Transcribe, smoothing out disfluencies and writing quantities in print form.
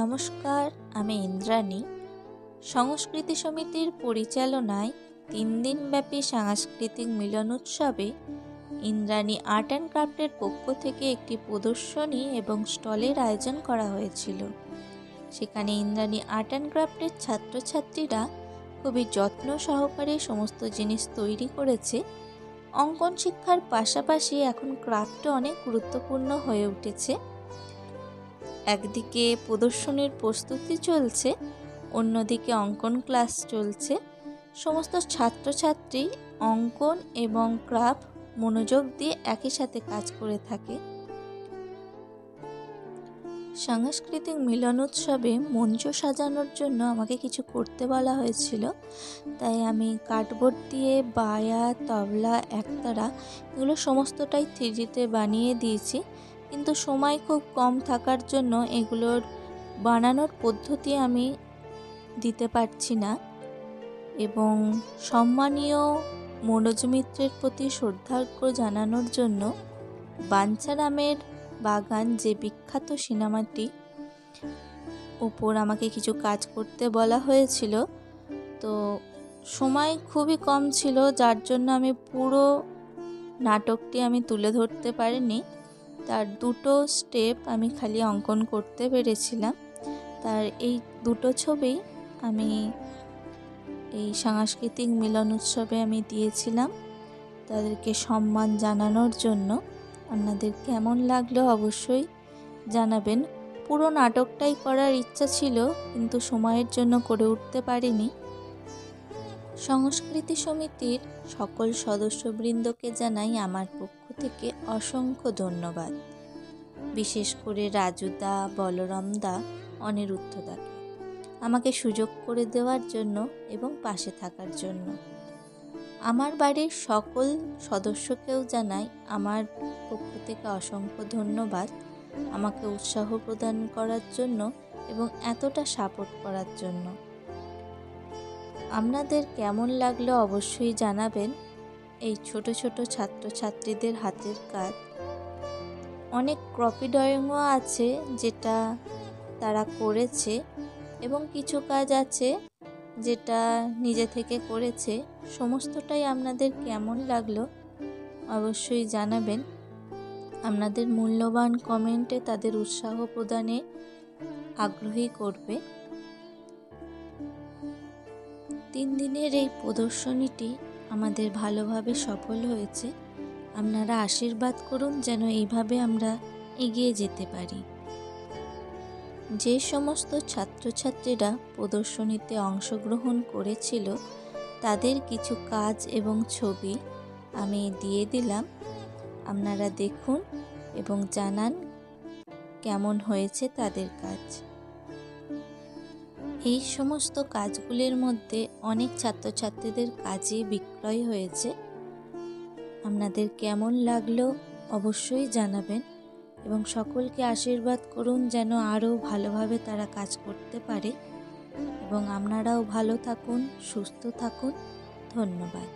নমস্কার, আমি ইন্দ্রাণী। সংস্কৃতি সমিতির পরিচালনায় 3 দিনব্যাপী সাংস্কৃতিক মিলন উৎসবে ইন্দ্রাণী আর্ট অ্যান্ড ক্রাফটের পক্ষ থেকে একটি প্রদর্শনী এবং স্টলের আয়োজন করা হয়েছিল। সেখানে ইন্দ্রাণী আর্ট অ্যান্ড ক্রাফটের ছাত্রছাত্রীরা খুবই যত্ন সহকারে সমস্ত জিনিস তৈরি করেছে। অঙ্কন শিক্ষার পাশাপাশি এখন ক্রাফটও অনেক গুরুত্বপূর্ণ হয়ে উঠেছে। একদিকে প্রদর্শনীর প্রস্তুতি চলছে, অন্যদিকে অঙ্কন ক্লাস চলছে। সমস্ত ছাত্রছাত্রী অঙ্কন এবং ক্রাফট মনোযোগ দিয়ে একই সাথে কাজ করে থাকে। সাংস্কৃতিক মিলন উৎসবে মঞ্চ সাজানোর জন্য আমাকে কিছু করতে বলা হয়েছিল, তাই আমি কার্ডবোর্ড দিয়ে বায়া, তবলা, একতারা এগুলো সমস্তটাই 3Dতে বানিয়ে দিয়েছি। কিন্তু সময় খুব কম থাকার জন্য এগুলোর বানানোর পদ্ধতি আমি দিতে পারছি না। এবং সম্মানীয় মনোজ মিত্রের প্রতি শ্রদ্ধার্ঘ্য জানানোর জন্য বাঞ্ছারামের বাগান যে বিখ্যাত সিনেমাটি উপর আমাকে কিছু কাজ করতে বলা হয়েছিল। তো সময় খুবই কম ছিল, যার জন্য আমি পুরো নাটকটি আমি তুলে ধরতে পারিনি। তার 2টো স্টেপ আমি খালি অঙ্কন করতে পেরেছিলাম। তার এই 2টো ছবি আমি এই সাংস্কৃতিক মিলন উৎসবে আমি দিয়েছিলাম তাদেরকে সম্মান জানানোর জন্য। আপনাদের কেমন লাগলো অবশ্যই জানাবেন। পুরো নাটকটাই করার ইচ্ছা ছিল, কিন্তু সময়ের জন্য করে উঠতে পারিনি। সংস্কৃতি সমিতির সকল সদস্যবৃন্দকে জানাই আমার পক্ষ থেকে অসংখ্য ধন্যবাদ। বিশেষ করে রাজুদা, বলরামদা, অনিরুদ্ধদাকে আমাকে সুযোগ করে দেওয়ার জন্য এবং পাশে থাকার জন্য। আমার বাড়ির সকল সদস্যকেও জানাই আমার পক্ষ থেকে অসংখ্য ধন্যবাদ আমাকে উৎসাহ প্রদান করার জন্য এবং এতটা সাপোর্ট করার জন্য। আপনাদের কেমন লাগলো অবশ্যই জানাবেন। এই ছোট ছোট ছাত্রছাত্রীদের হাতের কাজ, অনেক কপি ড্রয়িংও আছে যেটা তারা করেছে এবং কিছু কাজ আছে যেটা নিজে থেকে করেছে। সমস্তটাই আপনাদের কেমন লাগলো অবশ্যই জানাবেন। আপনাদের মূল্যবান কমেন্টে তাদের উৎসাহ প্রদানে আগ্রহী করবে। 3 দিনের এই প্রদর্শনীটি আমাদের ভালোভাবে সফল হয়েছে। আপনারা আশীর্বাদ করুন যেন এইভাবে আমরা এগিয়ে যেতে পারি। যে সমস্ত ছাত্রছাত্রীরা প্রদর্শনীতে অংশগ্রহণ করেছিল তাদের কিছু কাজ এবং ছবি আমি দিয়ে দিলাম। আপনারা দেখুন এবং জানান কেমন হয়েছে তাদের কাজ। এই সমস্ত কাজগুলির মধ্যে অনেক ছাত্রছাত্রীদের কাজই বিক্রয় হয়েছে। আপনাদের কেমন লাগলো অবশ্যই জানাবেন এবং সকলকে আশীর্বাদ করুন যেন আরও ভালোভাবে তারা কাজ করতে পারে। এবং আপনারাও ভালো থাকুন, সুস্থ থাকুন। ধন্যবাদ।